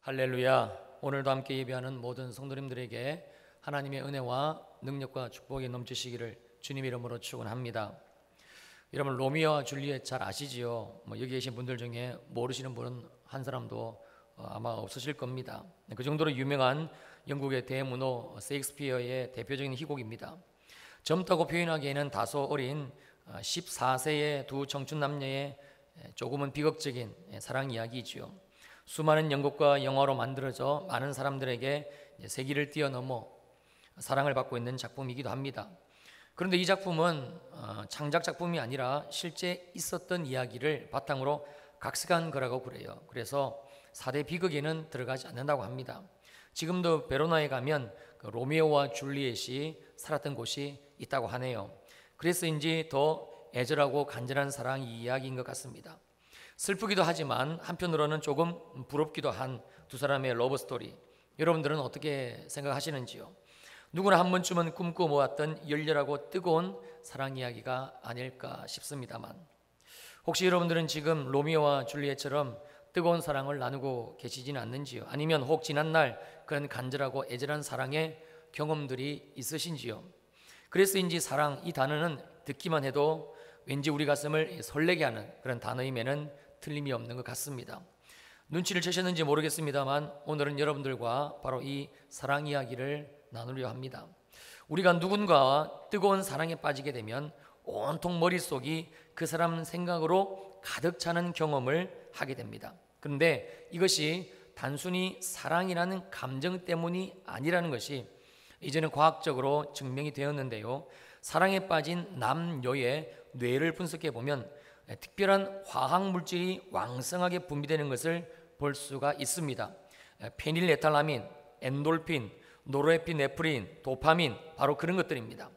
할렐루야. 오늘도 함께 예배하는 모든 성도님들에게 하나님의 은혜와 능력과 축복이 넘치시기를 주님 이름으로 축원합니다. 여러분, 로미오와 줄리엣 잘 아시지요? 여기 계신 분들 중에 모르시는 분은 한 사람도 아마 없으실 겁니다. 그 정도로 유명한 영국의 대문호 세익스피어의 대표적인 희곡입니다. 젊다고 표현하기에는 다소 어린 14세의 두 청춘 남녀의 조금은 비극적인 사랑 이야기이지요. 수많은 연극과 영화로 만들어져 많은 사람들에게 세기를 뛰어넘어 사랑을 받고 있는 작품이기도 합니다. 그런데 이 작품은 창작 작품이 아니라 실제 있었던 이야기를 바탕으로 각색한 거라고 그래요. 그래서 4대 비극에는 들어가지 않는다고 합니다. 지금도 베로나에 가면 로미오와 줄리엣이 살았던 곳이 있다고 하네요. 그래서인지 더 애절하고 간절한 사랑 이야기인 것 같습니다. 슬프기도 하지만 한편으로는 조금 부럽기도 한 두 사람의 러브스토리, 여러분들은 어떻게 생각하시는지요? 누구나 한 번쯤은 꿈꿔 모았던 열렬하고 뜨거운 사랑 이야기가 아닐까 싶습니다만, 혹시 여러분들은 지금 로미오와 줄리엣처럼 뜨거운 사랑을 나누고 계시지는 않는지요? 아니면 혹 지난날 그런 간절하고 애절한 사랑의 경험들이 있으신지요? 그래서인지 사랑, 이 단어는 듣기만 해도 왠지 우리 가슴을 설레게 하는 그런 단어임에는 틀림이 없는 것 같습니다. 눈치를 채셨는지 모르겠습니다만 오늘은 여러분들과 바로 이 사랑 이야기를 나누려 합니다. 우리가 누군가와 뜨거운 사랑에 빠지게 되면 온통 머릿속이 그 사람 생각으로 가득 차는 경험을 하게 됩니다. 그런데 이것이 단순히 사랑이라는 감정 때문이 아니라는 것이 이제는 과학적으로 증명이 되었는데요. 사랑에 빠진 남녀의 뇌를 분석해 보면 특별한 화학 물질이 왕성하게 분비되는 것을 볼 수가 있습니다. 페닐에탈라민, 엔돌핀, 노르에피네프린, 도파민, 바로 그런 것들입니다.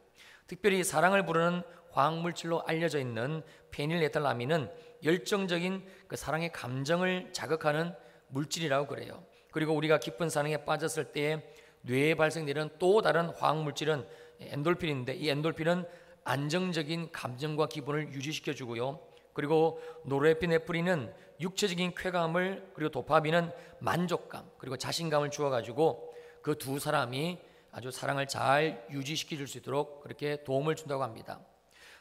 특별히 사랑을 부르는 화학 물질로 알려져 있는 페닐에탈라민은 열정적인 그 사랑의 감정을 자극하는 물질이라고 그래요. 그리고 우리가 깊은 사랑에 빠졌을 때 뇌에 발생되는 또 다른 화학 물질은 엔돌핀인데, 이 엔돌핀은 안정적인 감정과 기분을 유지시켜 주고요. 그리고 노르에피네프린은 육체적인 쾌감을, 그리고 도파민은 만족감, 그리고 자신감을 주어가지고 그 두 사람이 아주 사랑을 잘 유지시켜 줄 수 있도록 그렇게 도움을 준다고 합니다.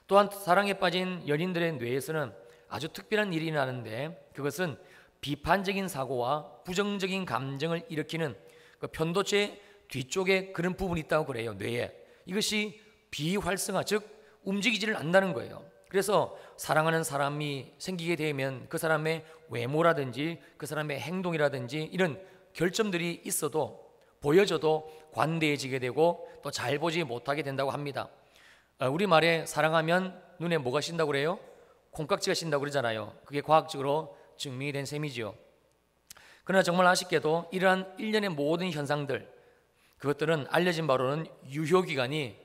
또한 사랑에 빠진 연인들의 뇌에서는 아주 특별한 일이 나는데, 그것은 비판적인 사고와 부정적인 감정을 일으키는 그 편도체 뒤쪽에 그런 부분이 있다고 그래요. 뇌에. 이것이 비활성화, 즉 움직이지를 않는다는 거예요. 그래서 사랑하는 사람이 생기게 되면 그 사람의 외모라든지 그 사람의 행동이라든지 이런 결점들이 있어도, 보여져도 관대해지게 되고 또 잘 보지 못하게 된다고 합니다. 우리말에 사랑하면 눈에 뭐가 쉰다고 그래요? 콩깍지가 쉰다고 그러잖아요. 그게 과학적으로 증명이 된 셈이지요. 그러나 정말 아쉽게도 이러한 일련의 모든 현상들, 그것들은 알려진 바로는 유효기간이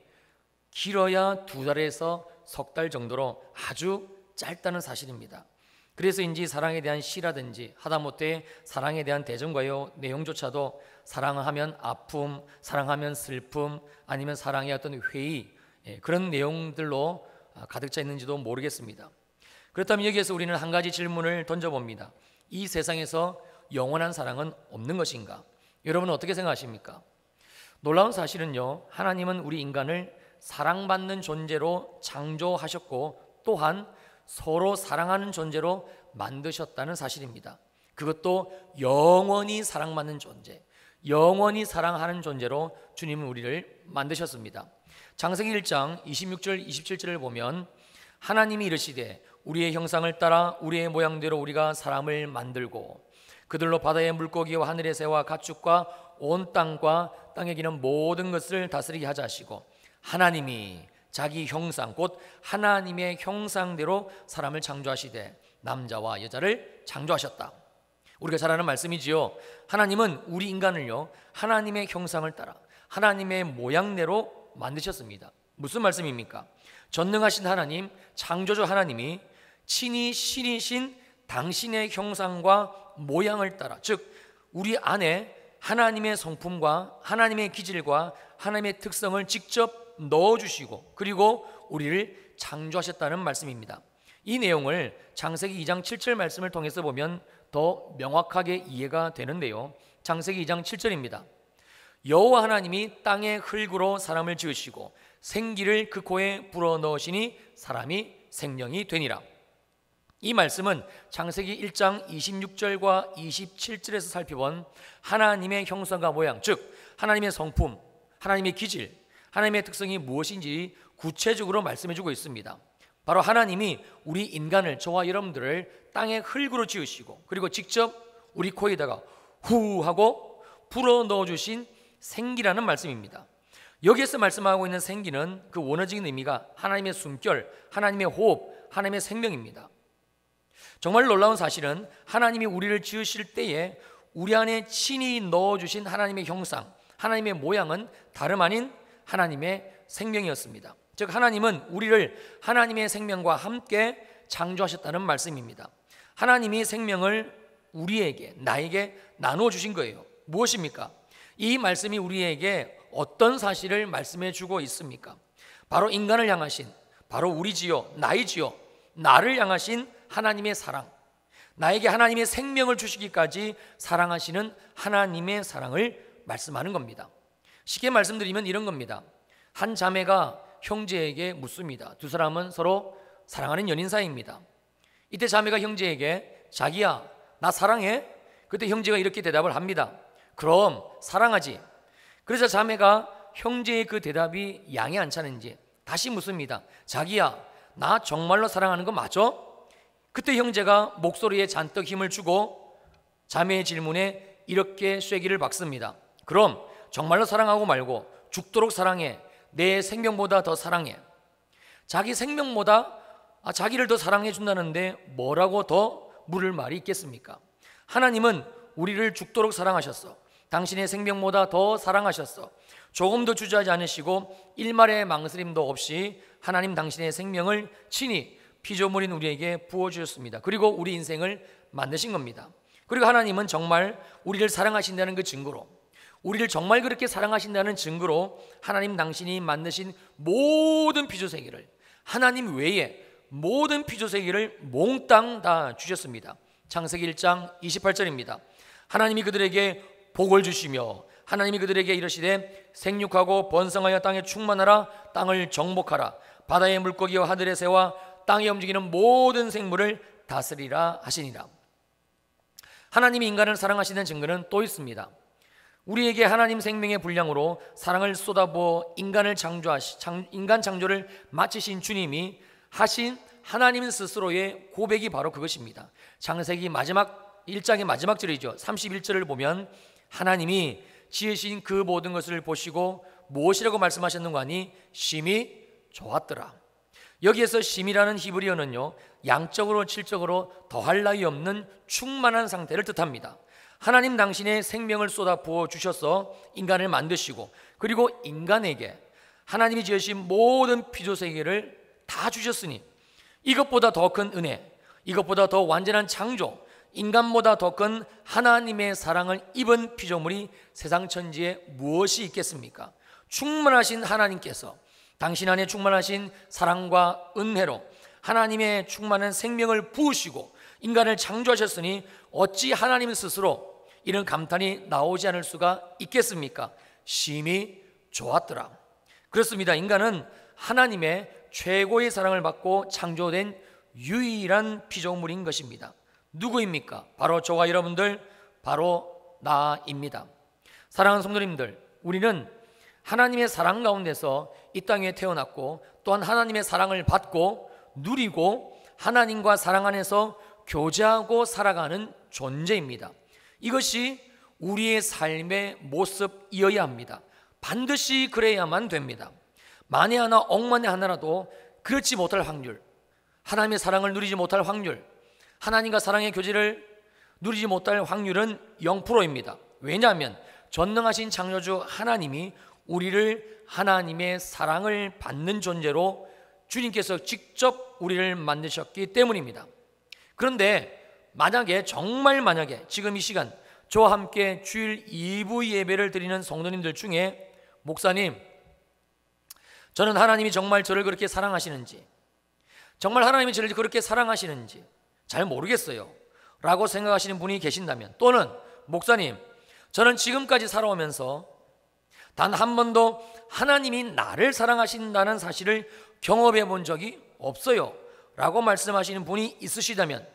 길어야 2달에서 석 달 정도로 아주 짧다는 사실입니다. 그래서인지 사랑에 대한 시라든지 하다못해 사랑에 대한 대전과요 내용조차도 사랑하면 아픔, 사랑하면 슬픔, 아니면 사랑의 어떤 회의, 그런 내용들로 가득 차 있는지도 모르겠습니다. 그렇다면 여기에서 우리는 한 가지 질문을 던져봅니다. 이 세상에서 영원한 사랑은 없는 것인가? 여러분은 어떻게 생각하십니까? 놀라운 사실은요, 하나님은 우리 인간을 사랑받는 존재로 창조하셨고 또한 서로 사랑하는 존재로 만드셨다는 사실입니다. 그것도 영원히 사랑받는 존재, 영원히 사랑하는 존재로 주님은 우리를 만드셨습니다. 창세기 1장 26절 27절을 보면 하나님이 이르시되 우리의 형상을 따라 우리의 모양대로 우리가 사람을 만들고 그들로 바다의 물고기와 하늘의 새와 가축과 온 땅과 땅에 기는 모든 것을 다스리게 하자 하시고, 하나님이 자기 형상, 곧 하나님의 형상대로 사람을 창조하시되 남자와 여자를 창조하셨다. 우리가 잘 아는 말씀이지요. 하나님은 우리 인간을요 하나님의 형상을 따라 하나님의 모양대로 만드셨습니다. 무슨 말씀입니까? 전능하신 하나님, 창조주 하나님이 친히 신이신 당신의 형상과 모양을 따라, 즉 우리 안에 하나님의 성품과 하나님의 기질과 하나님의 특성을 직접 넣어주시고 그리고 우리를 창조하셨다는 말씀입니다. 이 내용을 창세기 2장 7절 말씀을 통해서 보면 더 명확하게 이해가 되는데요. 창세기 2장 7절입니다. 여호와 하나님이 땅의 흙으로 사람을 지으시고 생기를 그 코에 불어넣으시니 사람이 생명이 되니라. 이 말씀은 창세기 1장 26절과 27절에서 살펴본 하나님의 형상과 모양, 즉 하나님의 성품, 하나님의 기질, 하나님의 특성이 무엇인지 구체적으로 말씀해주고 있습니다. 바로 하나님이 우리 인간을, 저와 여러분들을 땅의 흙으로 지으시고 그리고 직접 우리 코에다가 후 하고 불어넣어주신 생기라는 말씀입니다. 여기에서 말씀하고 있는 생기는 그 원어적인 의미가 하나님의 숨결, 하나님의 호흡, 하나님의 생명입니다. 정말 놀라운 사실은 하나님이 우리를 지으실 때에 우리 안에 친히 넣어주신 하나님의 형상, 하나님의 모양은 다름 아닌 하나님의 생명이었습니다. 즉 하나님은 우리를 하나님의 생명과 함께 창조하셨다는 말씀입니다. 하나님이 생명을 우리에게, 나에게 나누어 주신 거예요. 무엇입니까? 이 말씀이 우리에게 어떤 사실을 말씀해 주고 있습니까? 바로 인간을 향하신, 바로 우리지요, 나이지요, 나를 향하신 하나님의 사랑, 나에게 하나님의 생명을 주시기까지 사랑하시는 하나님의 사랑을 말씀하는 겁니다. 쉽게 말씀드리면 이런 겁니다. 한 자매가 형제에게 묻습니다. 두 사람은 서로 사랑하는 연인 사이입니다. 이때 자매가 형제에게 자기야 나 사랑해? 그때 형제가 이렇게 대답을 합니다. 그럼 사랑하지. 그래서 자매가 형제의 그 대답이 양이 안 차는지 다시 묻습니다. 자기야 나 정말로 사랑하는 거 맞아? 그때 형제가 목소리에 잔뜩 힘을 주고 자매의 질문에 이렇게 쐐기를 박습니다. 그럼 정말로 사랑하고 말고 죽도록 사랑해. 내 생명보다 더 사랑해. 자기 생명보다 자기를 더 사랑해 준다는데 뭐라고 더 물을 말이 있겠습니까? 하나님은 우리를 죽도록 사랑하셨어. 당신의 생명보다 더 사랑하셨어. 조금도 주저하지 않으시고 일말의 망설임도 없이 하나님 당신의 생명을 친히 피조물인 우리에게 부어주셨습니다. 그리고 우리 인생을 만드신 겁니다. 그리고 하나님은 정말 우리를 사랑하신다는 그 증거로, 우리를 정말 그렇게 사랑하신다는 증거로 하나님 당신이 만드신 모든 피조세계를, 하나님 외에 모든 피조세계를 몽땅 다 주셨습니다. 창세기 1장 28절입니다. 하나님이 그들에게 복을 주시며 하나님이 그들에게 이르시되 생육하고 번성하여 땅에 충만하라. 땅을 정복하라. 바다의 물고기와 하늘의 새와 땅에 움직이는 모든 생물을 다스리라 하시니라. 하나님이 인간을 사랑하시는 증거는 또 있습니다. 우리에게 하나님 생명의 분량으로 사랑을 쏟아부어 인간 창조를 마치신 주님이 하신 하나님 스스로의 고백이 바로 그것입니다. 창세기 마지막 1장의 마지막 절이죠. 31절을 보면 하나님이 지으신 그 모든 것을 보시고 무엇이라고 말씀하셨는가 하니 심히 좋았더라. 여기에서 심이라는 히브리어는요, 양적으로 질적으로 더할 나위 없는 충만한 상태를 뜻합니다. 하나님 당신의 생명을 쏟아 부어 주셔서 인간을 만드시고 그리고 인간에게 하나님이 지으신 모든 피조세계를 다 주셨으니 이것보다 더 큰 은혜, 이것보다 더 완전한 창조, 인간보다 더 큰 하나님의 사랑을 입은 피조물이 세상 천지에 무엇이 있겠습니까? 충만하신 하나님께서 당신 안에 충만하신 사랑과 은혜로 하나님의 충만한 생명을 부으시고 인간을 창조하셨으니 어찌 하나님 스스로 이런 감탄이 나오지 않을 수가 있겠습니까? 심히 좋았더라. 그렇습니다. 인간은 하나님의 최고의 사랑을 받고 창조된 유일한 피조물인 것입니다. 누구입니까? 바로 저와 여러분들, 바로 나입니다. 사랑하는 성도님들, 우리는 하나님의 사랑 가운데서 이 땅에 태어났고 또한 하나님의 사랑을 받고 누리고 하나님과 사랑 안에서 교제하고 살아가는 존재입니다. 이것이 우리의 삶의 모습이어야 합니다. 반드시 그래야만 됩니다. 만에 하나 억만에 하나라도 그렇지 못할 확률, 하나님의 사랑을 누리지 못할 확률, 하나님과 사랑의 교제를 누리지 못할 확률은 0%입니다. 왜냐하면 전능하신 창조주 하나님이 우리를 하나님의 사랑을 받는 존재로 주님께서 직접 우리를 만드셨기 때문입니다. 그런데 만약에 정말 만약에 지금 이 시간 저와 함께 주일 2부 예배를 드리는 성도님들 중에 목사님, 저는 하나님이 정말 저를 그렇게 사랑하시는지, 정말 하나님이 저를 그렇게 사랑하시는지 잘 모르겠어요 라고 생각하시는 분이 계신다면, 또는 목사님, 저는 지금까지 살아오면서 단 한 번도 하나님이 나를 사랑하신다는 사실을 경험해 본 적이 없어요 라고 말씀하시는 분이 있으시다면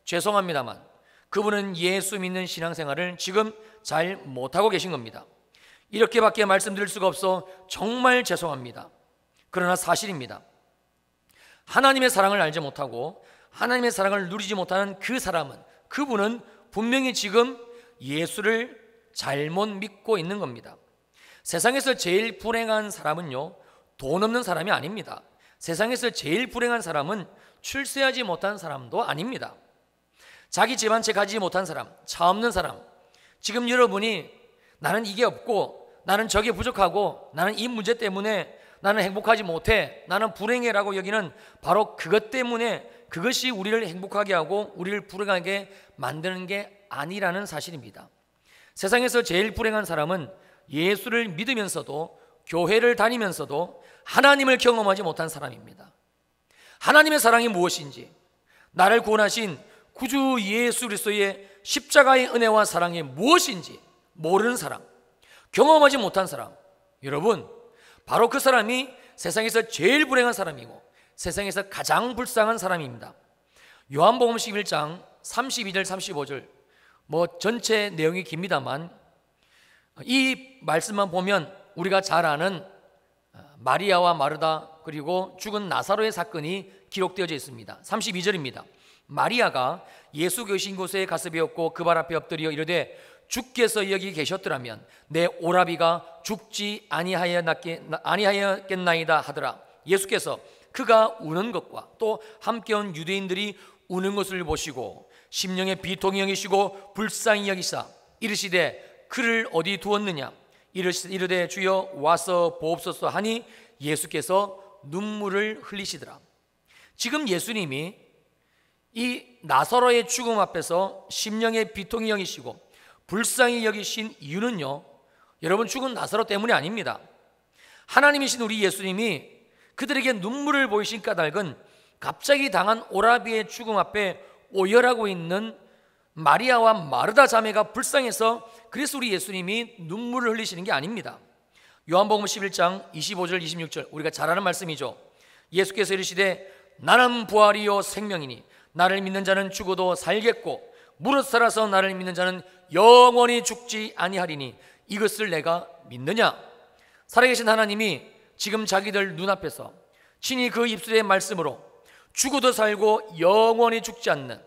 죄송합니다만 그분은 예수 믿는 신앙생활을 지금 잘 못하고 계신 겁니다. 이렇게밖에 말씀드릴 수가 없어 정말 죄송합니다. 그러나 사실입니다. 하나님의 사랑을 알지 못하고 하나님의 사랑을 누리지 못하는 그분은 분명히 지금 예수를 잘못 믿고 있는 겁니다. 세상에서 제일 불행한 사람은요, 돈 없는 사람이 아닙니다. 세상에서 제일 불행한 사람은 출세하지 못한 사람도 아닙니다. 자기 집한 채 가지지 못한 사람, 차 없는 사람. 지금 여러분이 나는 이게 없고 나는 저게 부족하고 나는 이 문제 때문에 나는 행복하지 못해, 나는 불행해라고 여기는 바로 그것 때문에 그것이 우리를 행복하게 하고 우리를 불행하게 만드는 게 아니라는 사실입니다. 세상에서 제일 불행한 사람은 예수를 믿으면서도 교회를 다니면서도 하나님을 경험하지 못한 사람입니다. 하나님의 사랑이 무엇인지, 나를 구원하신 구주 예수 그리스도의 십자가의 은혜와 사랑이 무엇인지 모르는 사람, 경험하지 못한 사람, 여러분 바로 그 사람이 세상에서 제일 불행한 사람이고 세상에서 가장 불쌍한 사람입니다. 요한복음 11장 32절 35절 전체 내용이 깁니다만 이 말씀만 보면 우리가 잘 아는 마리아와 마르다 그리고 죽은 나사로의 사건이 기록되어져 있습니다. 32절입니다. 마리아가 예수 계신 곳에 가서 배웠고 그 발 앞에 엎드려 이르되 주께서 여기 계셨더라면 내 오라비가 죽지 아니하였겠나이다 하더라. 예수께서 그가 우는 것과 또 함께 온 유대인들이 우는 것을 보시고 심령의 비통히 여기시고 불쌍히 여기사 이르시되 그를 어디 두었느냐 이르되 주여 와서 보옵소서 하니 예수께서 눈물을 흘리시더라. 지금 예수님이 이 나사로의 죽음 앞에서 심령의 비통히 여기시고 불쌍히 여기신 이유는요, 여러분 죽은 나사로 때문이 아닙니다. 하나님이신 우리 예수님이 그들에게 눈물을 보이신 까닭은 갑자기 당한 오라비의 죽음 앞에 오열하고 있는 마리아와 마르다 자매가 불쌍해서 그래서 우리 예수님이 눈물을 흘리시는 게 아닙니다. 요한복음 11장 25절 26절 우리가 잘 아는 말씀이죠. 예수께서 이르시되 나는 부활이요 생명이니 나를 믿는 자는 죽어도 살겠고 무릇 살아서 나를 믿는 자는 영원히 죽지 아니하리니 이것을 내가 믿느냐. 살아계신 하나님이 지금 자기들 눈앞에서 친히 그 입술의 말씀으로 죽어도 살고 영원히 죽지 않는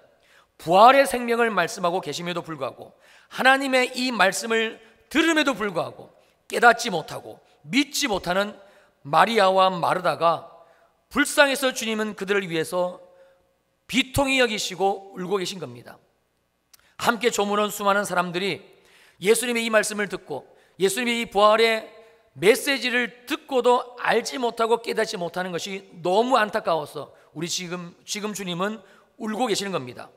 부활의 생명을 말씀하고 계심에도 불구하고 하나님의 이 말씀을 들음에도 불구하고 깨닫지 못하고 믿지 못하는 마리아와 마르다가 불쌍해서 주님은 그들을 위해서 비통히 여기시고 울고 계신 겁니다. 함께 조문한 수많은 사람들이 예수님의 이 말씀을 듣고 예수님의 이 부활의 메시지를 듣고도 알지 못하고 깨닫지 못하는 것이 너무 안타까워서 우리 지금 주님은 울고 계시는 겁니다.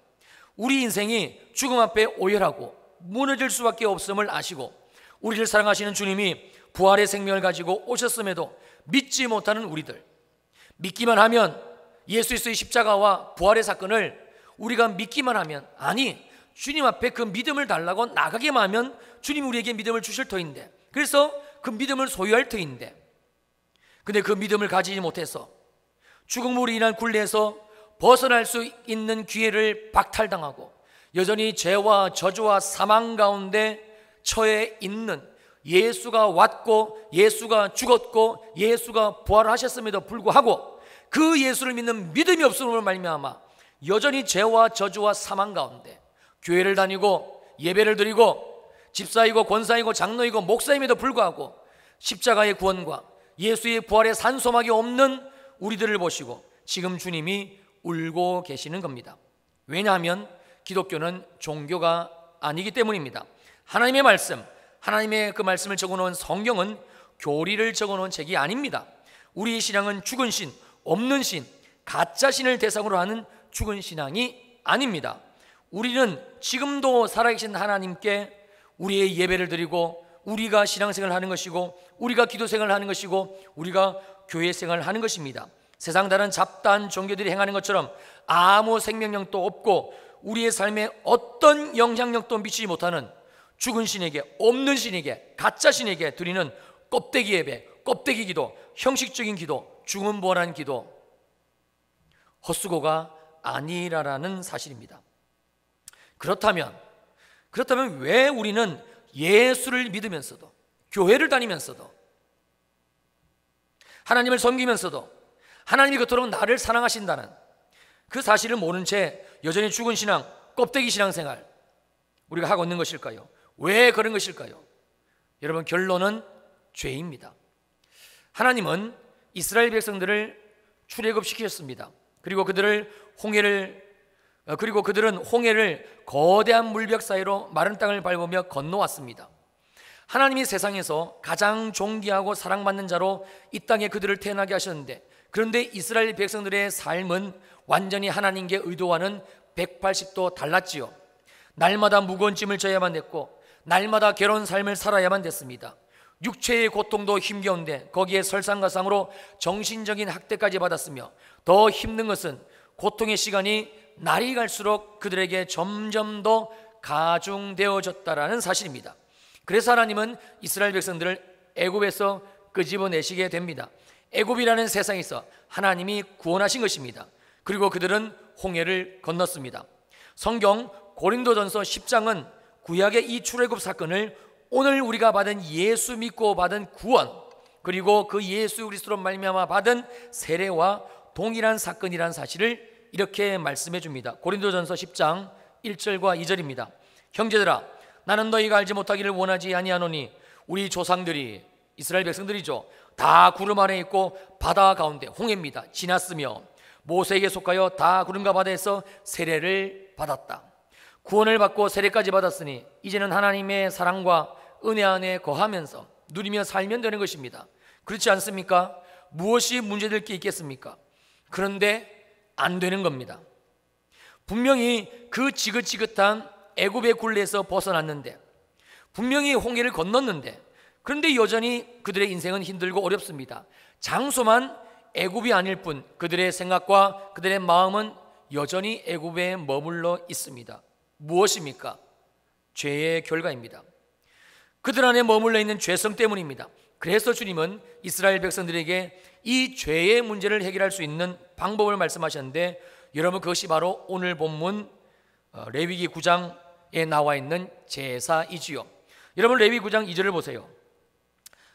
우리 인생이 죽음 앞에 오열하고 무너질 수밖에 없음을 아시고 우리를 사랑하시는 주님이 부활의 생명을 가지고 오셨음에도 믿지 못하는 우리들, 믿기만 하면 예수 그리스도의 십자가와 부활의 사건을 우리가 믿기만 하면, 아니 주님 앞에 그 믿음을 달라고 나가기만 하면 주님이 우리에게 믿음을 주실 터인데, 그래서 그 믿음을 소유할 터인데, 근데 그 믿음을 가지지 못해서 죽음으로 인한 굴레에서 벗어날 수 있는 기회를 박탈당하고 여전히 죄와 저주와 사망 가운데 처해 있는, 예수가 왔고 예수가 죽었고 예수가 부활하셨음에도 불구하고 그 예수를 믿는 믿음이 없음으로 말미암아 여전히 죄와 저주와 사망 가운데 교회를 다니고 예배를 드리고 집사이고 권사이고 장로이고 목사임에도 불구하고 십자가의 구원과 예수의 부활의 산소막이 없는 우리들을 보시고 지금 주님이 울고 계시는 겁니다. 왜냐하면 기독교는 종교가 아니기 때문입니다. 하나님의 말씀, 하나님의 그 말씀을 적어놓은 성경은 교리를 적어놓은 책이 아닙니다. 우리의 신앙은 죽은 신, 없는 신, 가짜 신을 대상으로 하는 죽은 신앙이 아닙니다. 우리는 지금도 살아계신 하나님께 우리의 예배를 드리고 우리가 신앙생활을 하는 것이고 우리가 기도생활을 하는 것이고 우리가 교회생활을 하는 것입니다. 세상 다른 잡다한 종교들이 행하는 것처럼 아무 생명력도 없고 우리의 삶에 어떤 영향력도 미치지 못하는 죽은 신에게, 없는 신에게, 가짜 신에게 드리는 껍데기 예배, 껍데기 기도, 형식적인 기도, 죽음 부활한 기도, 헛수고가 아니라라는 사실입니다. 그렇다면 왜 우리는 예수를 믿으면서도, 교회를 다니면서도, 하나님을 섬기면서도 하나님이 그토록 나를 사랑하신다는 그 사실을 모른 채 여전히 죽은 신앙, 껍데기 신앙생활 우리가 하고 있는 것일까요? 왜 그런 것일까요? 여러분, 결론은 죄입니다. 하나님은 이스라엘 백성들을 출애굽시키셨습니다. 그리고 그들은 홍해를 거대한 물벽 사이로 마른 땅을 밟으며 건너왔습니다. 하나님이 세상에서 가장 존귀하고 사랑받는 자로 이 땅에 그들을 태어나게 하셨는데, 그런데 이스라엘 백성들의 삶은 완전히 하나님께 의도와는 180도 달랐지요. 날마다 무거운 짐을 져야만 됐고, 날마다 괴로운 삶을 살아야만 됐습니다. 육체의 고통도 힘겨운데 거기에 설상가상으로 정신적인 학대까지 받았으며, 더 힘든 것은 고통의 시간이 날이 갈수록 그들에게 점점 더 가중되어졌다라는 사실입니다. 그래서 하나님은 이스라엘 백성들을 애굽에서 끄집어내시게 됩니다. 애굽이라는 세상에서 하나님이 구원하신 것입니다. 그리고 그들은 홍해를 건넜습니다. 성경 고린도전서 10장은 구약의 이 출애굽 사건을 오늘 우리가 받은 예수 믿고 받은 구원, 그리고 그 예수 그리스도로 말미암아 받은 세례와 동일한 사건이라는 사실을 이렇게 말씀해 줍니다. 고린도전서 10장 1절과 2절입니다. 형제들아, 나는 너희가 알지 못하기를 원하지 아니하노니 우리 조상들이, 이스라엘 백성들이죠, 다 구름 아래 있고 바다 가운데 홍해입니다 지났으며 모세에게 속하여 다 구름과 바다에서 세례를 받았다. 구원을 받고 세례까지 받았으니 이제는 하나님의 사랑과 은혜 안에 거하면서 누리며 살면 되는 것입니다. 그렇지 않습니까? 무엇이 문제될 게 있겠습니까? 그런데 안 되는 겁니다. 분명히 그 지긋지긋한 애굽의 굴레에서 벗어났는데, 분명히 홍해를 건넜는데, 그런데 여전히 그들의 인생은 힘들고 어렵습니다. 장소만 애굽이 아닐 뿐 그들의 생각과 그들의 마음은 여전히 애굽에 머물러 있습니다. 무엇입니까? 죄의 결과입니다. 그들 안에 머물러 있는 죄성 때문입니다. 그래서 주님은 이스라엘 백성들에게 이 죄의 문제를 해결할 수 있는 방법을 말씀하셨는데, 여러분, 그것이 바로 오늘 본문 레위기 9장에 나와 있는 제사이지요. 여러분, 레위기 9장 2절을 보세요.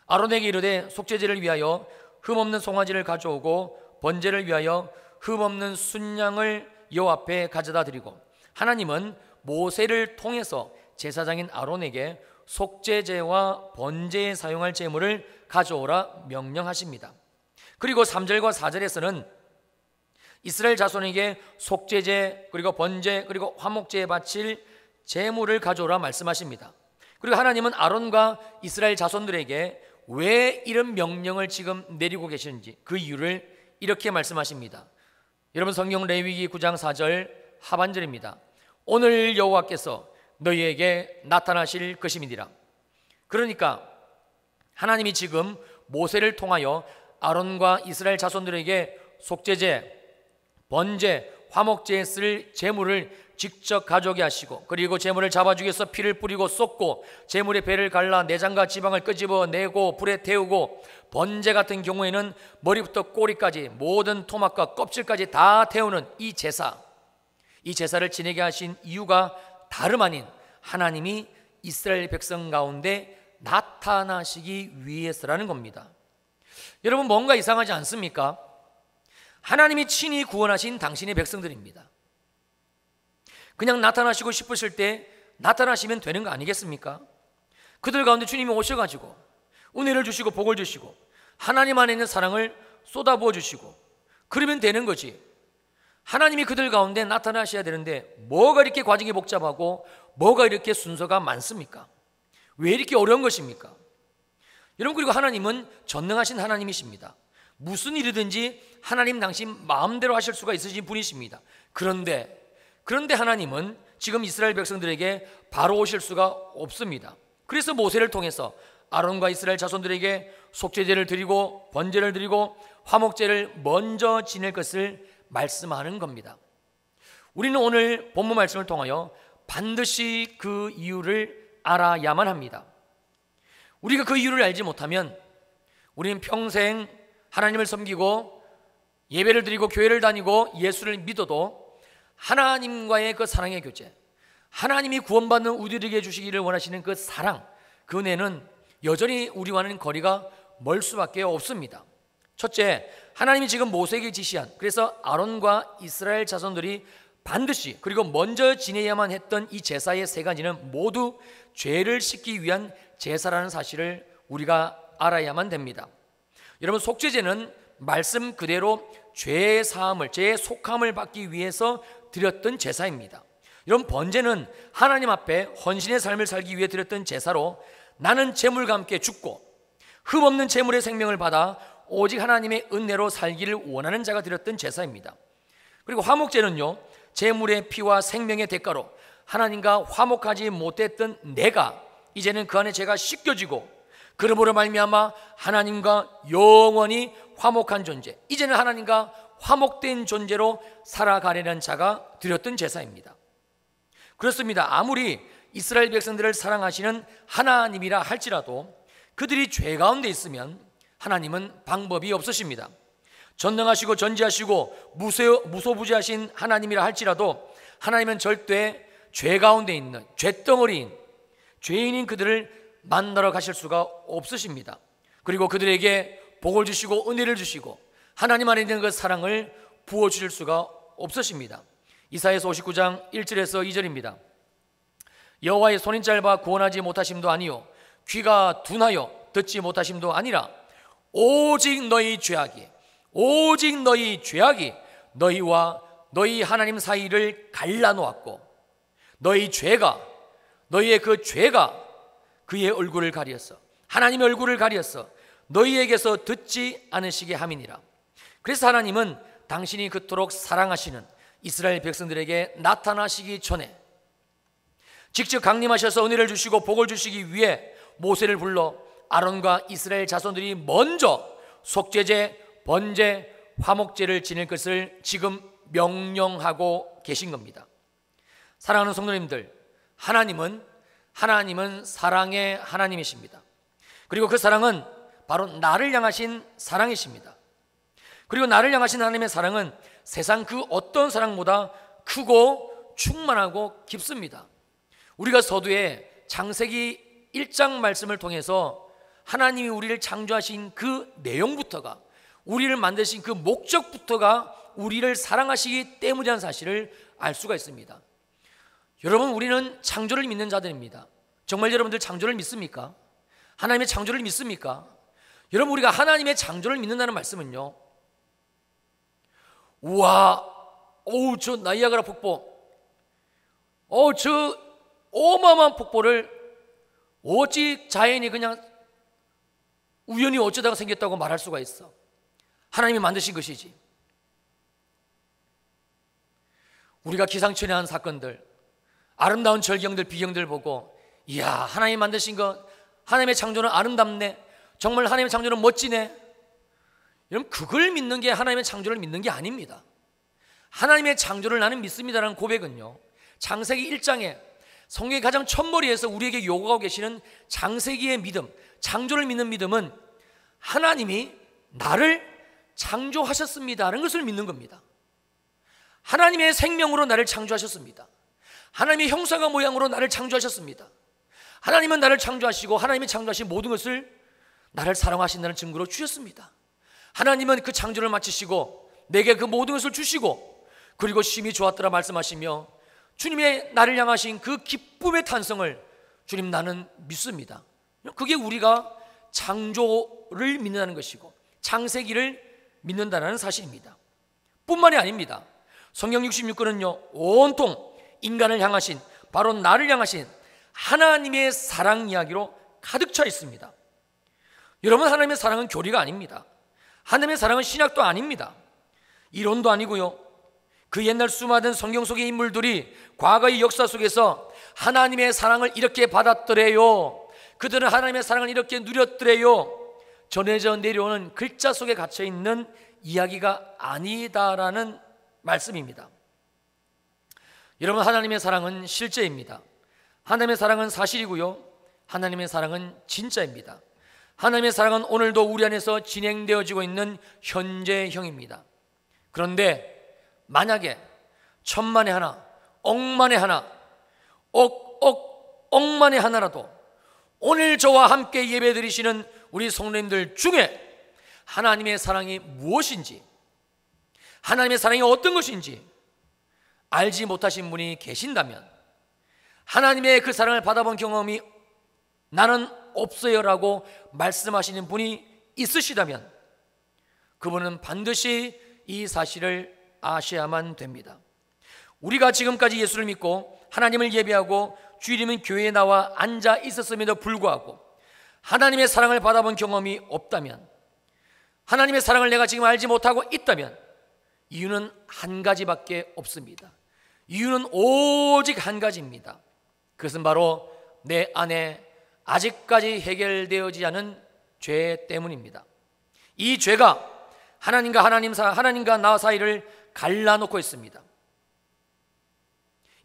아론에게 이르되 속죄제를 위하여 흠없는 송아지를 가져오고 번제를 위하여 흠없는 순양을 여호와 앞에 가져다 드리고, 하나님은 모세를 통해서 제사장인 아론에게 속죄제와 번제에 사용할 제물을 가져오라 명령하십니다. 그리고 3절과 4절에서는 이스라엘 자손에게 속죄제, 그리고 번제, 그리고 화목제에 바칠 제물을 가져오라 말씀하십니다. 그리고 하나님은 아론과 이스라엘 자손들에게 왜 이런 명령을 지금 내리고 계시는지 그 이유를 이렇게 말씀하십니다. 여러분, 성경 레위기 9장 4절 하반절입니다. 오늘 여호와께서 너희에게 나타나실 것임이니라. 그러니까 하나님이 지금 모세를 통하여 아론과 이스라엘 자손들에게 속죄제, 번제, 화목제에 쓸 제물을 직접 가져오게 하시고, 그리고 제물을 잡아주기 위해서 피를 뿌리고 쏟고, 제물의 배를 갈라 내장과 지방을 끄집어내고 불에 태우고, 번제 같은 경우에는 머리부터 꼬리까지 모든 토막과 껍질까지 다 태우는 이 제사를 지내게 하신 이유가 다름 아닌 하나님이 이스라엘 백성 가운데 나타나시기 위해서라는 겁니다. 여러분, 뭔가 이상하지 않습니까? 하나님이 친히 구원하신 당신의 백성들입니다. 그냥 나타나시고 싶으실 때 나타나시면 되는 거 아니겠습니까? 그들 가운데 주님이 오셔가지고 은혜를 주시고 복을 주시고 하나님 안에 있는 사랑을 쏟아부어 주시고 그러면 되는 거지. 하나님이 그들 가운데 나타나셔야 되는데 뭐가 이렇게 과정이 복잡하고 뭐가 이렇게 순서가 많습니까? 왜 이렇게 어려운 것입니까? 여러분, 그리고 하나님은 전능하신 하나님이십니다. 무슨 일이든지 하나님 당신 마음대로 하실 수가 있으신 분이십니다. 그런데 하나님은 지금 이스라엘 백성들에게 바로 오실 수가 없습니다. 그래서 모세를 통해서 아론과 이스라엘 자손들에게 속죄제를 드리고 번제를 드리고 화목제를 먼저 지낼 것을 말씀하는 겁니다. 우리는 오늘 본문 말씀을 통하여 반드시 그 이유를 알아야만 합니다. 우리가 그 이유를 알지 못하면 우리는 평생 하나님을 섬기고 예배를 드리고 교회를 다니고 예수를 믿어도 하나님과의 그 사랑의 교제, 하나님이 구원받는 우리에게 주시기를 원하시는 그 사랑, 그 은혜는 여전히 우리와는 거리가 멀 수밖에 없습니다. 첫째, 하나님이 지금 모세에게 지시한, 그래서 아론과 이스라엘 자손들이 반드시 그리고 먼저 지내야만 했던 이 제사의 세 가지는 모두 죄를 씻기 위한 제사라는 사실을 우리가 알아야만 됩니다. 여러분, 속죄제는 말씀 그대로 죄의 사함을, 죄의 속함을 받기 위해서 드렸던 제사입니다. 여러분, 번제는 하나님 앞에 헌신의 삶을 살기 위해 드렸던 제사로 나는 제물과 함께 죽고 흠없는 제물의 생명을 받아 오직 하나님의 은혜로 살기를 원하는 자가 드렸던 제사입니다. 그리고 화목제는요, 제물의 피와 생명의 대가로 하나님과 화목하지 못했던 내가 이제는 그 안에 죄가 씻겨지고 그러므로 말미암아 하나님과 영원히 화목한 존재, 이제는 하나님과 화목된 존재로 살아가려는 자가 드렸던 제사입니다. 그렇습니다. 아무리 이스라엘 백성들을 사랑하시는 하나님이라 할지라도 그들이 죄 가운데 있으면 하나님은 방법이 없으십니다. 전능하시고 전지하시고 무소부지하신 하나님이라 할지라도 하나님은 절대 죄 가운데 있는 죄덩어리인 죄인인 그들을 만나러 가실 수가 없으십니다. 그리고 그들에게 복을 주시고 은혜를 주시고 하나님 안에 있는 그 사랑을 부어주실 수가 없으십니다. 이사야서 59장 1절에서 2절입니다. 여호와의 손이 짧아 구원하지 못하심도 아니요 귀가 둔하여 듣지 못하심도 아니라 오직 너희 죄악이 너희와 너희 하나님 사이를 갈라놓았고 너희의 그 죄가 그의 얼굴을 가리었어, 하나님의 얼굴을 가리었어 너희에게서 듣지 않으시게 함이니라. 그래서 하나님은 당신이 그토록 사랑하시는 이스라엘 백성들에게 나타나시기 전에 직접 강림하셔서 은혜를 주시고 복을 주시기 위해 모세를 불러 아론과 이스라엘 자손들이 먼저 속죄제, 번제, 화목제를 지낼 것을 지금 명령하고 계신 겁니다. 사랑하는 성도님들, 하나님은 사랑의 하나님이십니다. 그리고 그 사랑은 바로 나를 향하신 사랑이십니다. 그리고 나를 향하신 하나님의 사랑은 세상 그 어떤 사랑보다 크고 충만하고 깊습니다. 우리가 서두에 창세기 1장 말씀을 통해서 하나님이 우리를 창조하신 그 내용부터가, 우리를 만드신 그 목적부터가 우리를 사랑하시기 때문이라는 사실을 알 수가 있습니다. 여러분, 우리는 창조를 믿는 자들입니다. 정말 여러분들 창조를 믿습니까? 하나님의 창조를 믿습니까? 여러분, 우리가 하나님의 창조를 믿는다는 말씀은요, 우와, 저 나이아가라 폭포, 저 어마어마한 폭포를 어찌 자연이 그냥 우연히 어쩌다가 생겼다고 말할 수가 있어? 하나님이 만드신 것이지. 우리가 기상천외 한 사건들, 아름다운 절경들, 비경들 보고 이야, 하나님이 만드신 것, 하나님의 창조는 아름답네, 정말 하나님의 창조는 멋지네. 여러분, 그걸 믿는 게 하나님의 창조를 믿는 게 아닙니다. 하나님의 창조를 나는 믿습니다라는 고백은요, 창세기 1장에 성경의 가장 첫머리에서 우리에게 요구하고 계시는 창세기의 믿음, 창조를 믿는 믿음은 하나님이 나를 창조하셨습니다라는 것을 믿는 겁니다. 하나님의 생명으로 나를 창조하셨습니다. 하나님의 형상과 모양으로 나를 창조하셨습니다. 하나님은 나를 창조하시고 하나님이 창조하신 모든 것을 나를 사랑하신다는 증거로 주셨습니다. 하나님은 그 창조를 마치시고 내게 그 모든 것을 주시고 그리고 심히 좋았더라 말씀하시며 주님의 나를 향하신 그 기쁨의 탄성을 주님 나는 믿습니다. 그게 우리가 창조를 믿는다는 것이고 창세기를 믿는다는 사실입니다. 뿐만이 아닙니다. 성경 66권은요 온통 인간을 향하신, 바로 나를 향하신 하나님의 사랑 이야기로 가득 차 있습니다. 여러분, 하나님의 사랑은 교리가 아닙니다. 하나님의 사랑은 신약도 아닙니다. 이론도 아니고요, 그 옛날 수많은 성경 속의 인물들이 과거의 역사 속에서 하나님의 사랑을 이렇게 받았더래요, 그들은 하나님의 사랑을 이렇게 누렸더래요, 전해져 내려오는 글자 속에 갇혀있는 이야기가 아니다라는 말씀입니다. 여러분, 하나님의 사랑은 실제입니다. 하나님의 사랑은 사실이고요, 하나님의 사랑은 진짜입니다. 하나님의 사랑은 오늘도 우리 안에서 진행되어지고 있는 현재형입니다. 그런데 만약에 천만에 하나, 억만에 하나, 억만에 하나라도 오늘 저와 함께 예배드리시는 우리 성도님들 중에 하나님의 사랑이 무엇인지, 하나님의 사랑이 어떤 것인지 알지 못하신 분이 계신다면, 하나님의 그 사랑을 받아본 경험이 나는 없어요 라고 말씀하시는 분이 있으시다면 그분은 반드시 이 사실을 아셔야만 됩니다. 우리가 지금까지 예수를 믿고 하나님을 예배하고 주일이면 교회에 나와 앉아 있었음에도 불구하고 하나님의 사랑을 받아본 경험이 없다면, 하나님의 사랑을 내가 지금 알지 못하고 있다면 이유는 한 가지밖에 없습니다. 이유는 오직 한 가지입니다. 그것은 바로 내 안에 아직까지 해결되어지지 않은 죄 때문입니다. 이 죄가 하나님과 나 사이를 갈라놓고 있습니다.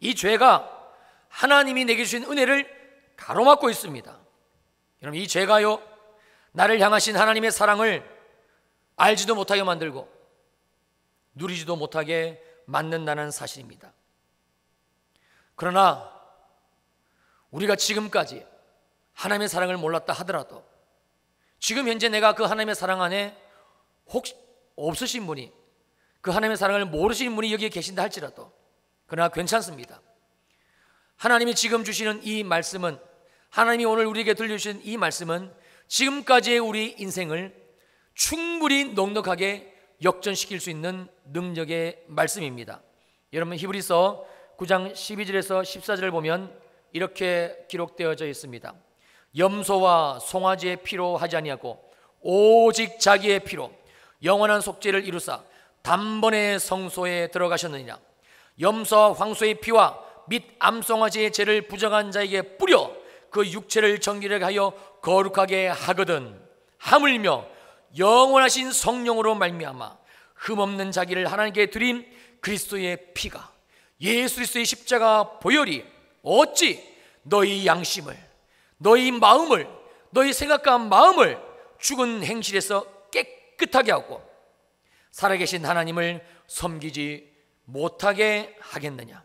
이 죄가 하나님이 내게 주신 은혜를 가로막고 있습니다. 여러분, 이 죄가요, 나를 향하신 하나님의 사랑을 알지도 못하게 만들고 누리지도 못하게 만든다는 사실입니다. 그러나 우리가 지금까지 하나님의 사랑을 몰랐다 하더라도 지금 현재 내가 그 하나님의 사랑 안에 혹시 없으신 분이, 그 하나님의 사랑을 모르시는 분이 여기에 계신다 할지라도 그러나 괜찮습니다. 하나님이 지금 주시는 이 말씀은, 하나님이 오늘 우리에게 들려주신 이 말씀은 지금까지의 우리 인생을 충분히 넉넉하게 역전시킬 수 있는 능력의 말씀입니다. 여러분, 히브리서 9장 12절에서 14절을 보면 이렇게 기록되어져 있습니다. 염소와 송아지의 피로 하지 아니하고 오직 자기의 피로 영원한 속죄를 이루사 단번에 성소에 들어가셨느니라. 염소와 황소의 피와 및 암송아지의 죄를 부정한 자에게 뿌려 그 육체를 정결하게 하여 거룩하게 하거든, 하물며 영원하신 성령으로 말미암아 흠없는 자기를 하나님께 드린 그리스도의 피가, 예수 그리스도의 십자가 보혈이 어찌 너희 양심을, 너희 마음을, 너희 생각과 마음을 죽은 행실에서 깨끗하게 하고 살아계신 하나님을 섬기지 못하게 하겠느냐.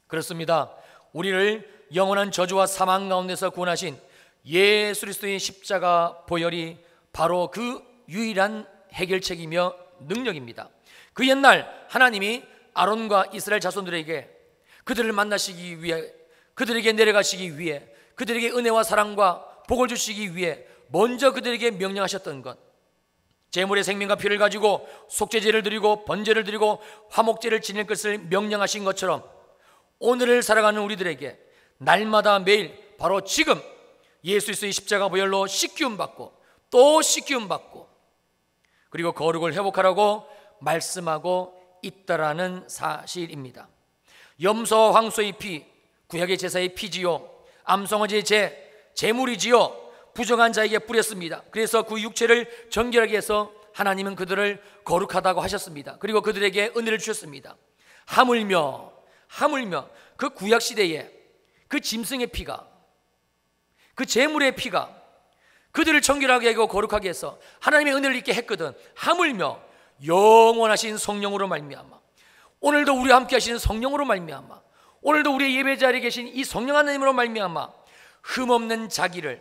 그렇습니다. 우리를 영원한 저주와 사망 가운데서 구원하신 예수 그리스도의 십자가 보혈이 바로 그 유일한 해결책이며 능력입니다. 그 옛날 하나님이 아론과 이스라엘 자손들에게 그들을 만나시기 위해, 그들에게 내려가시기 위해, 그들에게 은혜와 사랑과 복을 주시기 위해 먼저 그들에게 명령하셨던 것, 제물의 생명과 피를 가지고 속죄제를 드리고 번제를 드리고 화목제를 지낼 것을 명령하신 것처럼 오늘을 살아가는 우리들에게 날마다 매일 바로 지금 예수 그리스도의 십자가 보혈로 씻기움 받고 또 씻기움 받고 그리고 거룩을 회복하라고 말씀하고 있다라는 사실입니다. 염소와 황소의 피, 구약의 제사의 피지요, 암송아지의 제물이지요, 부정한 자에게 뿌렸습니다. 그래서 그 육체를 정결하게 해서 하나님은 그들을 거룩하다고 하셨습니다. 그리고 그들에게 은혜를 주셨습니다. 하물며 그 구약 시대에 그 짐승의 피가, 그 제물의 피가 그들을 정결하게 하고 거룩하게 해서 하나님의 은혜를 입게 했거든. 하물며 영원하신 성령으로 말미암아, 오늘도 우리와 함께 하시는 성령으로 말미암아, 오늘도 우리의 예배 자리에 계신 이 성령 하나님으로 말미암아 흠없는 자기를,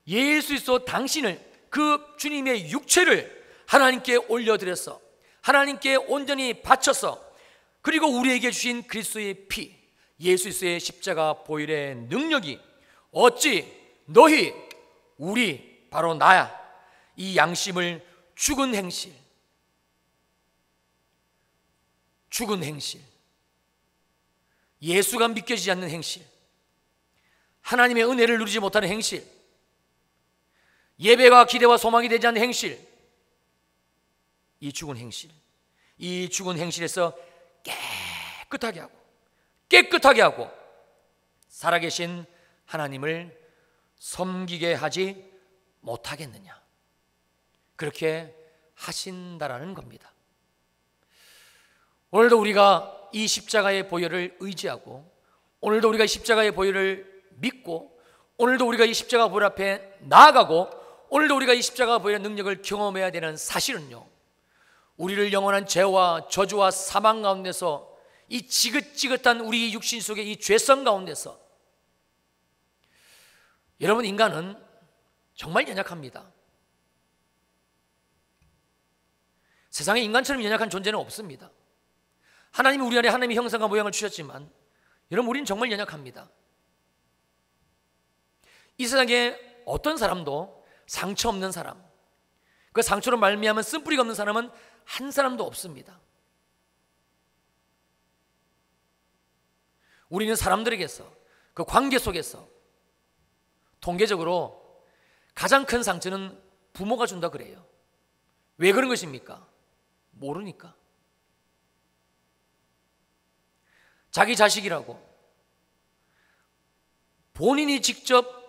예수 그리스도 당신을, 그 주님의 육체를 하나님께 올려드려서 하나님께 온전히 바쳐서 그리고 우리에게 주신 그리스도의 피, 예수 그리스도의 십자가 보혈의 능력이 어찌 너희, 우리, 바로 나야, 이 양심을 죽은 행실, 예수가 믿겨지지 않는 행실, 하나님의 은혜를 누리지 못하는 행실, 예배가 기대와 소망이 되지 않는 행실, 이 죽은 행실에서 깨끗하게 하고 살아계신 하나님을 섬기게 하지 못하겠느냐, 그렇게 하신다라는 겁니다. 오늘도 우리가 이 십자가의 보혈을 의지하고 오늘도 우리가 이 십자가의 보혈을 믿고, 오늘도 우리가 이 십자가 보혈 앞에 나아가고, 오늘도 우리가 이 십자가 보혈의 능력을 경험해야 되는 사실은요, 우리를 영원한 죄와 저주와 사망 가운데서, 이 지긋지긋한 우리 육신 속의 이 죄성 가운데서, 여러분, 인간은 정말 연약합니다. 세상에 인간처럼 연약한 존재는 없습니다. 하나님이 우리 안에 하나님의 형상과 모양을 주셨지만 여러분, 우리는 정말 연약합니다. 이 세상에 어떤 사람도 상처 없는 사람, 그 상처로 말미암은 쓴뿌리가 없는 사람은 한 사람도 없습니다. 우리는 사람들에게서, 그 관계 속에서 통계적으로 가장 큰 상처는 부모가 준다 그래요. 왜 그런 것입니까? 모르니까. 자기 자식이라고 본인이 직접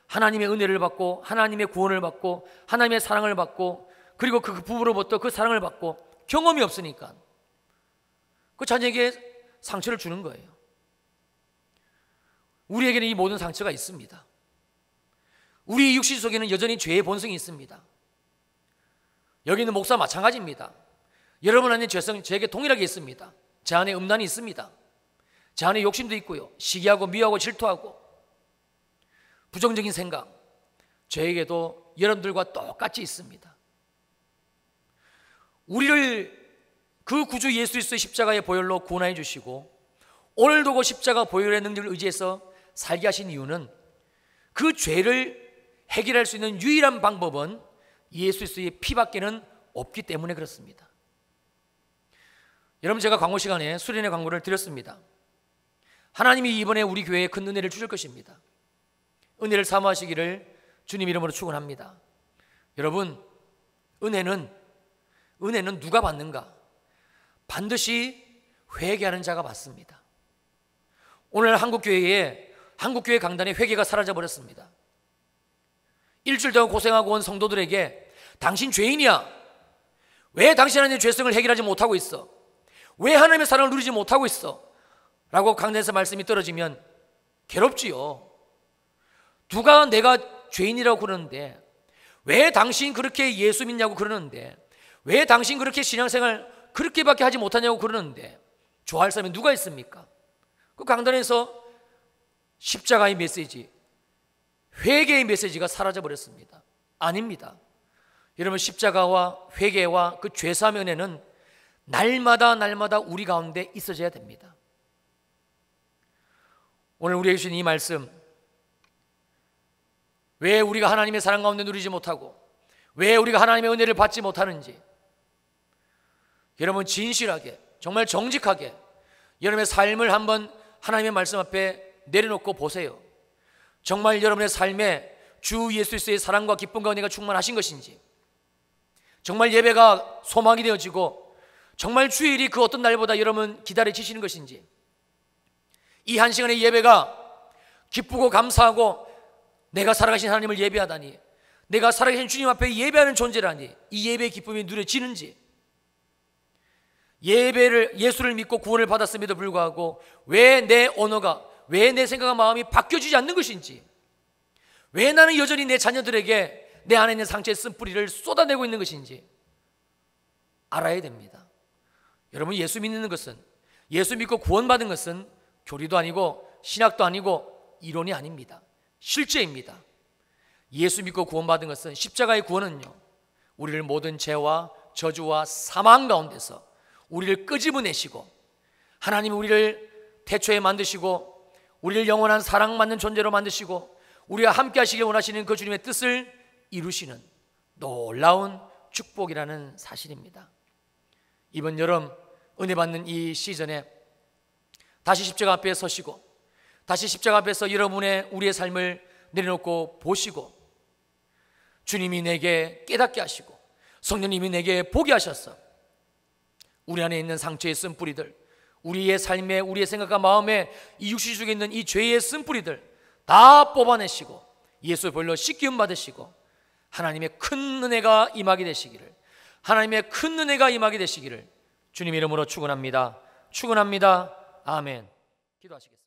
하나님의 은혜를 받고, 하나님의 구원을 받고, 하나님의 사랑을 받고, 그리고 그 부부로부터 그 사랑을 받고 경험이 없으니까 그 자녀에게 상처를 주는 거예요. 우리에게는 이 모든 상처가 있습니다. 우리 육신 속에는 여전히 죄의 본성이 있습니다. 여기 있는 목사 마찬가지입니다. 여러분 안에 죄성 저에게 동일하게 있습니다. 제 안에 음란이 있습니다. 제 안에 욕심도 있고요, 시기하고 미워하고 질투하고 부정적인 생각, 저에게도 여러분들과 똑같이 있습니다. 우리를 그 구주 예수 그리스도의 십자가의 보혈로 구원해 주시고, 오늘도 그 십자가 보혈의 능력을 의지해서 살게 하신 이유는, 그 죄를 해결할 수 있는 유일한 방법은 예수 그리스도의 피밖에는 없기 때문에 그렇습니다. 여러분, 제가 광고 시간에 수련회 광고를 드렸습니다. 하나님이 이번에 우리 교회에 큰 은혜를 주실 것입니다. 은혜를 사모하시기를 주님 이름으로 축원합니다. 여러분, 은혜는 누가 받는가? 반드시 회개하는 자가 받습니다. 오늘 한국교회 강단에 회개가 사라져 버렸습니다. 일주일 동안 고생하고 온 성도들에게 당신 죄인이야, 왜 당신 안에 죄성을 해결하지 못하고 있어, 왜 하나님의 사랑을 누리지 못하고 있어 라고 강단에서 말씀이 떨어지면 괴롭지요. 누가 내가 죄인이라고 그러는데, 왜 당신 그렇게 예수 믿냐고 그러는데, 왜 당신 그렇게 신앙생활 그렇게밖에 하지 못하냐고 그러는데 좋아할 사람이 누가 있습니까? 그 강단에서 십자가의 메시지, 회개의 메시지가 사라져 버렸습니다. 아닙니다. 여러분, 십자가와 회개와 그 죄사함의 은혜는 날마다 우리 가운데 있어져야 됩니다. 오늘 우리에게 주신 이 말씀, 왜 우리가 하나님의 사랑 가운데 누리지 못하고, 왜 우리가 하나님의 은혜를 받지 못하는지, 여러분 진실하게, 정말 정직하게 여러분의 삶을 한번 하나님의 말씀 앞에 내려놓고 보세요. 정말 여러분의 삶에 주 예수 그리스도의 사랑과 기쁨과 은혜가 충만하신 것인지, 정말 예배가 소망이 되어지고 정말 주일이 그 어떤 날보다 여러분 기다려지시는 것인지, 이 한 시간의 예배가 기쁘고 감사하고 내가 살아가신 하나님을 예배하다니, 내가 살아계신 주님 앞에 예배하는 존재라니 이 예배의 기쁨이 누려지는지, 예수를 믿고 구원을 받았음에도 불구하고 왜 내 언어가, 왜 내 생각과 마음이 바뀌어지지 않는 것인지, 왜 나는 여전히 내 자녀들에게 내 안에 있는 상처의 쓴뿌리를 쏟아내고 있는 것인지 알아야 됩니다. 여러분, 예수 믿는 것은, 예수 믿고 구원받은 것은 교리도 아니고 신학도 아니고 이론이 아닙니다. 실제입니다. 예수 믿고 구원받은 것은, 십자가의 구원은요, 우리를 모든 죄와 저주와 사망 가운데서 우리를 끄집어내시고, 하나님이 우리를 태초에 만드시고 우리를 영원한 사랑받는 존재로 만드시고 우리와 함께 하시길 원하시는 그 주님의 뜻을 이루시는 놀라운 축복이라는 사실입니다. 이번 여름 은혜 받는 이 시즌에 다시 십자가 앞에 서시고, 다시 십자가 앞에서 여러분의 우리의 삶을 내려놓고 보시고, 주님이 내게 깨닫게 하시고 성령님이 내게 보게 하셔서 우리 안에 있는 상처의 쓴뿌리들, 우리의 삶에, 우리의 생각과 마음에 이 육신 속에 있는 이 죄의 쓴뿌리들 다 뽑아내시고 예수의 보혈로 씻기움 받으시고 하나님의 큰 은혜가 임하게 되시기를, 하나님의 큰 은혜가 임하게 되시기를 주님 이름으로 축원합니다. 축원합니다. 아멘. 기도하시겠습니다.